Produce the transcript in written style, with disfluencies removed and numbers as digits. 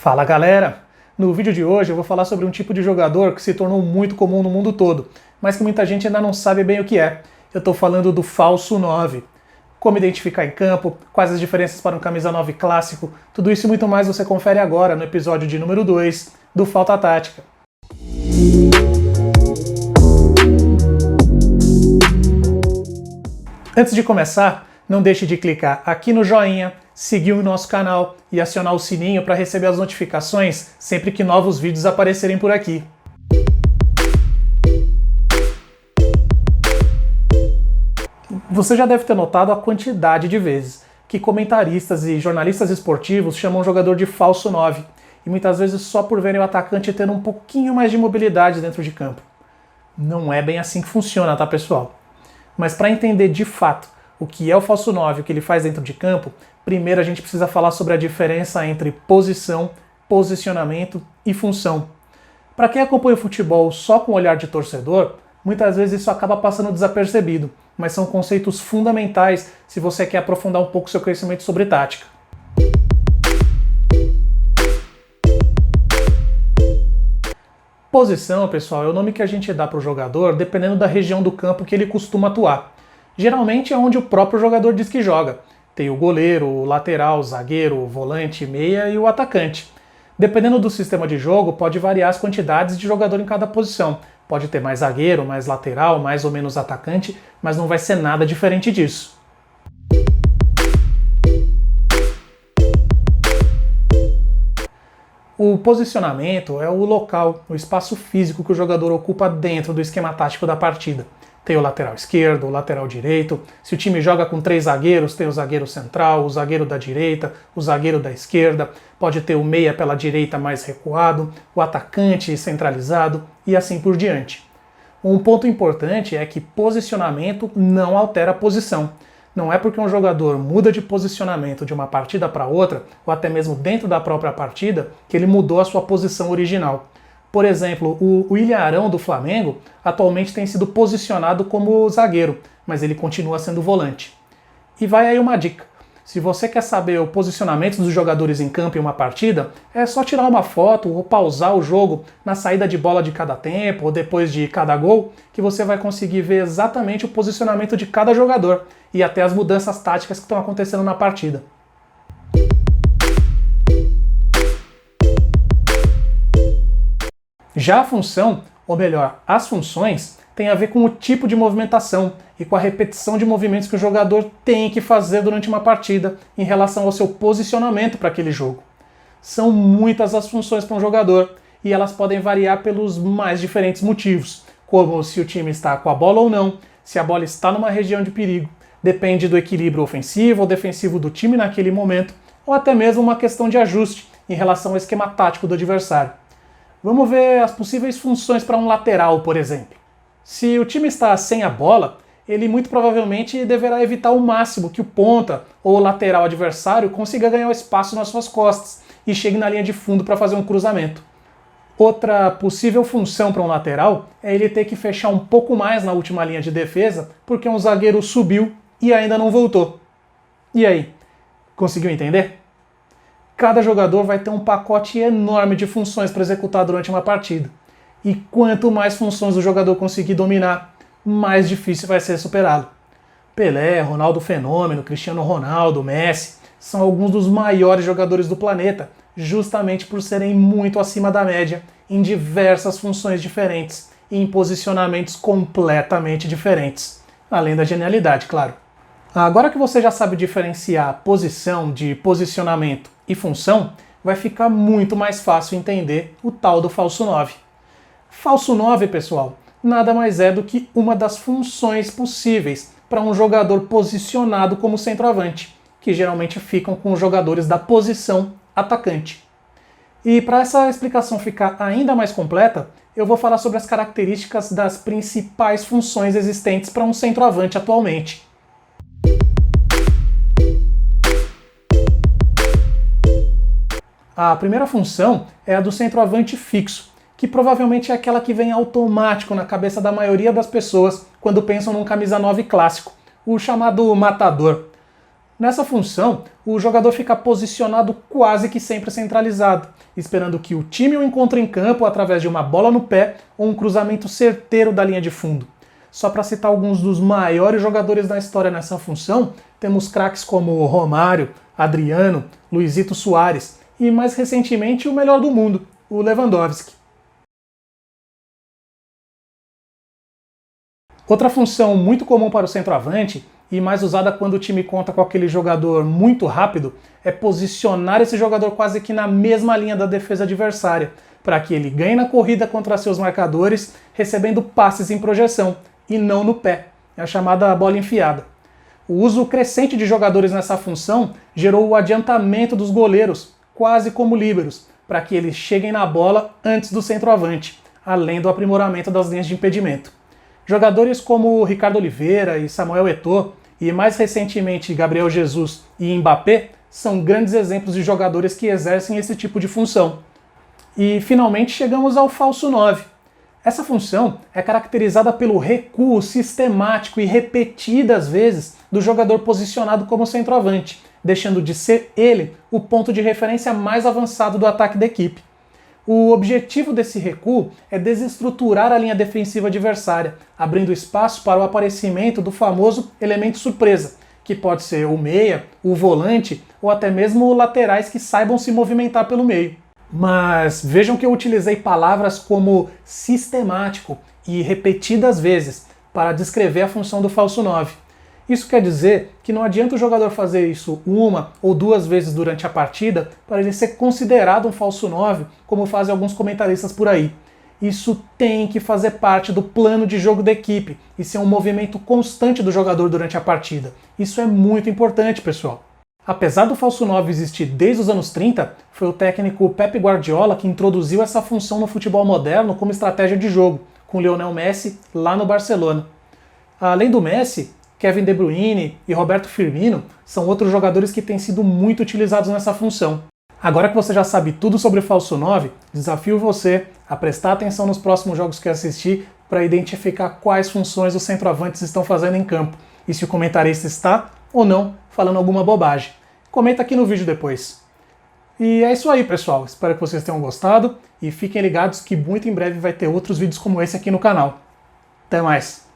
Fala galera! No vídeo de hoje eu vou falar sobre um tipo de jogador que se tornou muito comum no mundo todo, mas que muita gente ainda não sabe bem o que é. Eu estou falando do falso 9. Como identificar em campo, quais as diferenças para um camisa 9 clássico, tudo isso e muito mais você confere agora no episódio de número 2 do Falta Tática. Antes de começar, não deixe de clicar aqui no joinha, seguir o nosso canal e acionar o sininho para receber as notificações sempre que novos vídeos aparecerem por aqui. Você já deve ter notado a quantidade de vezes que comentaristas e jornalistas esportivos chamam o jogador de falso 9, e muitas vezes só por verem o atacante tendo um pouquinho mais de mobilidade dentro de campo. Não é bem assim que funciona, tá pessoal? Mas para entender de fato o que é o falso 9 e o que ele faz dentro de campo, primeiro a gente precisa falar sobre a diferença entre posição, posicionamento e função. Para quem acompanha o futebol só com o olhar de torcedor, muitas vezes isso acaba passando desapercebido, mas são conceitos fundamentais se você quer aprofundar um pouco seu conhecimento sobre tática. Posição, pessoal, é o nome que a gente dá para o jogador dependendo da região do campo que ele costuma atuar. Geralmente é onde o próprio jogador diz que joga. Tem o goleiro, o lateral, o zagueiro, o volante, meia e o atacante. Dependendo do sistema de jogo, pode variar as quantidades de jogador em cada posição. Pode ter mais zagueiro, mais lateral, mais ou menos atacante, mas não vai ser nada diferente disso. O posicionamento é o local, o espaço físico que o jogador ocupa dentro do esquema tático da partida. Tem o lateral esquerdo, o lateral direito. Se o time joga com 3 zagueiros, tem o zagueiro central, o zagueiro da direita, o zagueiro da esquerda. Pode ter o meia pela direita mais recuado, o atacante centralizado e assim por diante. Um ponto importante é que posicionamento não altera a posição. Não é porque um jogador muda de posicionamento de uma partida para outra, ou até mesmo dentro da própria partida, que ele mudou a sua posição original. Por exemplo, o William Arão do Flamengo atualmente tem sido posicionado como zagueiro, mas ele continua sendo volante. E vai aí uma dica. Se você quer saber o posicionamento dos jogadores em campo em uma partida, é só tirar uma foto ou pausar o jogo na saída de bola de cada tempo ou depois de cada gol, que você vai conseguir ver exatamente o posicionamento de cada jogador e até as mudanças táticas que estão acontecendo na partida. Já a função, ou melhor, as funções, tem a ver com o tipo de movimentação e com a repetição de movimentos que o jogador tem que fazer durante uma partida em relação ao seu posicionamento para aquele jogo. São muitas as funções para um jogador e elas podem variar pelos mais diferentes motivos, como se o time está com a bola ou não, se a bola está numa região de perigo, depende do equilíbrio ofensivo ou defensivo do time naquele momento, ou até mesmo uma questão de ajuste em relação ao esquema tático do adversário. Vamos ver as possíveis funções para um lateral, por exemplo. Se o time está sem a bola, ele muito provavelmente deverá evitar ao máximo que o ponta ou o lateral adversário consiga ganhar o espaço nas suas costas e chegue na linha de fundo para fazer um cruzamento. Outra possível função para um lateral é ele ter que fechar um pouco mais na última linha de defesa porque um zagueiro subiu e ainda não voltou. E aí, conseguiu entender? Cada jogador vai ter um pacote enorme de funções para executar durante uma partida. E quanto mais funções o jogador conseguir dominar, mais difícil vai ser superá-lo. Pelé, Ronaldo Fenômeno, Cristiano Ronaldo, Messi são alguns dos maiores jogadores do planeta, justamente por serem muito acima da média em diversas funções diferentes e em posicionamentos completamente diferentes. Além da genialidade, claro. Agora que você já sabe diferenciar posição de posicionamento e função, vai ficar muito mais fácil entender o tal do falso 9. Falso 9, pessoal, nada mais é do que uma das funções possíveis para um jogador posicionado como centroavante, que geralmente ficam com os jogadores da posição atacante. E para essa explicação ficar ainda mais completa, eu vou falar sobre as características das principais funções existentes para um centroavante atualmente. A primeira função é a do centroavante fixo, que provavelmente é aquela que vem automático na cabeça da maioria das pessoas quando pensam num camisa 9 clássico, o chamado matador. Nessa função, o jogador fica posicionado quase que sempre centralizado, esperando que o time o encontre em campo através de uma bola no pé ou um cruzamento certeiro da linha de fundo. Só para citar alguns dos maiores jogadores da história nessa função, temos craques como Romário, Adriano, Luizito Soares e, mais recentemente, o melhor do mundo, o Lewandowski. Outra função muito comum para o centroavante, e mais usada quando o time conta com aquele jogador muito rápido, é posicionar esse jogador quase que na mesma linha da defesa adversária, para que ele ganhe na corrida contra seus marcadores, recebendo passes em projeção, e não no pé. É a chamada bola enfiada. O uso crescente de jogadores nessa função gerou o adiantamento dos goleiros, quase como líberos, para que eles cheguem na bola antes do centroavante, além do aprimoramento das linhas de impedimento. Jogadores como Ricardo Oliveira e Samuel Eto'o, e mais recentemente Gabriel Jesus e Mbappé, são grandes exemplos de jogadores que exercem esse tipo de função. E finalmente chegamos ao falso 9. Essa função é caracterizada pelo recuo sistemático e repetidas vezes do jogador posicionado como centroavante, deixando de ser ele o ponto de referência mais avançado do ataque da equipe. O objetivo desse recuo é desestruturar a linha defensiva adversária, abrindo espaço para o aparecimento do famoso elemento surpresa, que pode ser o meia, o volante ou até mesmo laterais que saibam se movimentar pelo meio. Mas vejam que eu utilizei palavras como sistemático e repetidas vezes para descrever a função do falso 9. Isso quer dizer que não adianta o jogador fazer isso uma ou duas vezes durante a partida para ele ser considerado um falso 9, como fazem alguns comentaristas por aí. Isso tem que fazer parte do plano de jogo da equipe e ser um movimento constante do jogador durante a partida. Isso é muito importante, pessoal. Apesar do falso 9 existir desde os anos 30, foi o técnico Pep Guardiola que introduziu essa função no futebol moderno como estratégia de jogo, com Lionel Messi lá no Barcelona. Além do Messi, Kevin De Bruyne e Roberto Firmino são outros jogadores que têm sido muito utilizados nessa função. Agora que você já sabe tudo sobre o falso 9, desafio você a prestar atenção nos próximos jogos que assistir para identificar quais funções os centroavantes estão fazendo em campo e se o comentarista está ou não falando alguma bobagem. Comenta aqui no vídeo depois. E é isso aí, pessoal. Espero que vocês tenham gostado e fiquem ligados que muito em breve vai ter outros vídeos como esse aqui no canal. Até mais!